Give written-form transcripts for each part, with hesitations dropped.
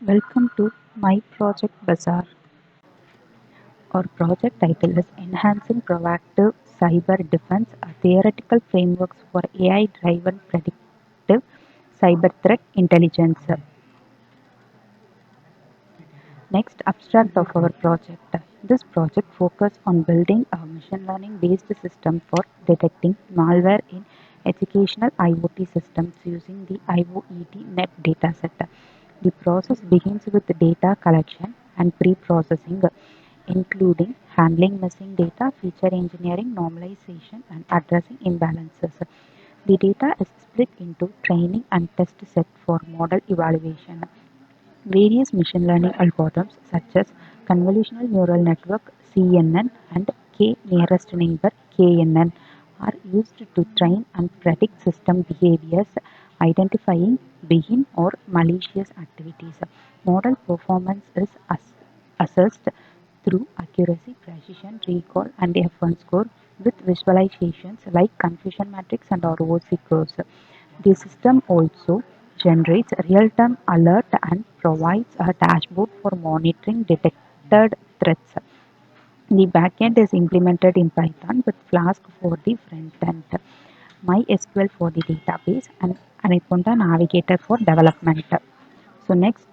Welcome to My Project Bazaar. Our project title is Enhancing Proactive Cyber Defense, a theoretical frameworks for AI-driven predictive cyber threat intelligence. Next, abstract of our project. This project focuses on building a machine learning based system for detecting malware in educational IoT systems using the IoET net dataset. The process begins with data collection and pre-processing, including handling missing data, feature engineering, normalization, and addressing imbalances. The data is split into training and test set for model evaluation. Various machine learning algorithms such as convolutional neural network (CNN) and k-nearest neighbor (KNN) are used to train and predict system behaviors, identifying benign or malicious activities. Model performance is assessed through accuracy, precision, recall, and F1 score with visualizations like confusion matrix and ROC curves. The system also generates real-time alert and provides a dashboard for monitoring detected threats. The backend is implemented in Python with Flask for the front end, MySQL for the database, and Anaconda Navigator for development. So next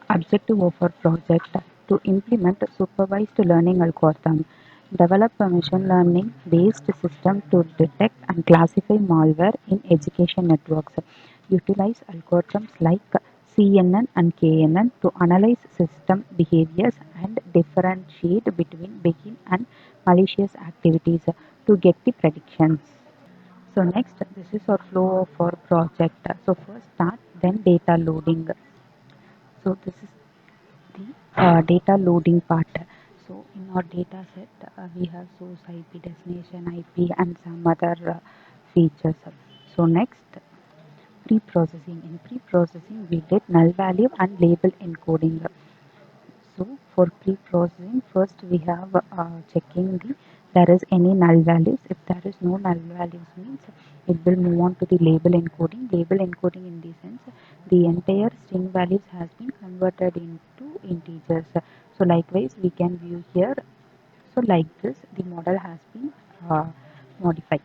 objective of our project to implement a supervised learning algorithm, develop a machine learning based system to detect and classify malware in education networks, utilize algorithms like CNN and KNN to analyze system behaviors and differentiate between benign and malicious activities to get the predictions. So next, this is our flow of our project. So first start, then data loading. So this is the data loading part. So in our data set, we have source IP, destination IP, and some other features. So next, pre-processing. In pre-processing, we did null value and label encoding. So for pre-processing, first we have checking the there is any null values. If there is no null values means it will move on to the label encoding. Label encoding in the sense the entire string values has been converted into integers. So likewise we can view here. So like this the model has been modified.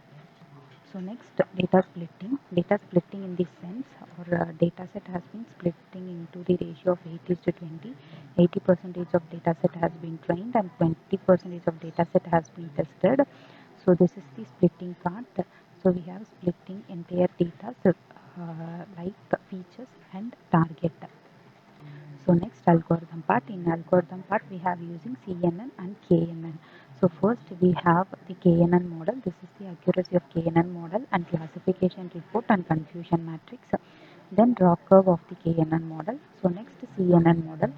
So next, data splitting. Data splitting in the sense or data set has been splitting into the ratio of 80 to 20. 80% of data set has been trained and 20% of data set has been tested. So this is the splitting part. So we have splitting entire data so, like features and target. So next algorithm part. In algorithm part we have using CNN and KNN. So first we have the KNN model. This is the accuracy of KNN model and classification report and confusion matrix. Then raw curve of the KNN model. So next CNN model.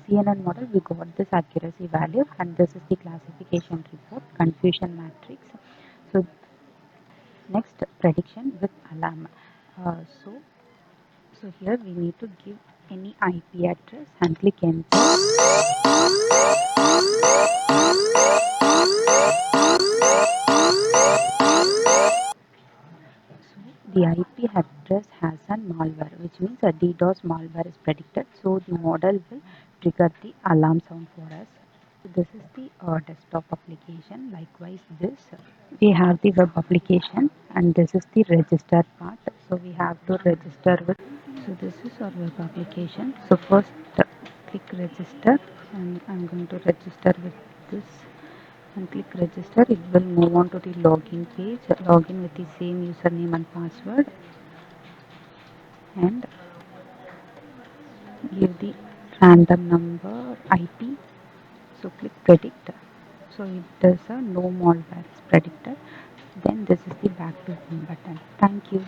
CNN model we got this accuracy value and this is the classification report confusion matrix. So next prediction with alarm. Uh, so so here we need to give any IP address and click enter. So the IP address has a malware, which means a DDoS malware is predicted. So the model will trigger the alarm sound for us. So this is the desktop application. Likewise, this we have the web application, and this is the register part. So we have to register with. So this is our web application. So first click register, and I'm going to register with this and click register. It will move on to the login page. Login with the same username and password and give the random number IP. So click predict. So it does a no malware is predicted. Then this is the back to home button. Thank you.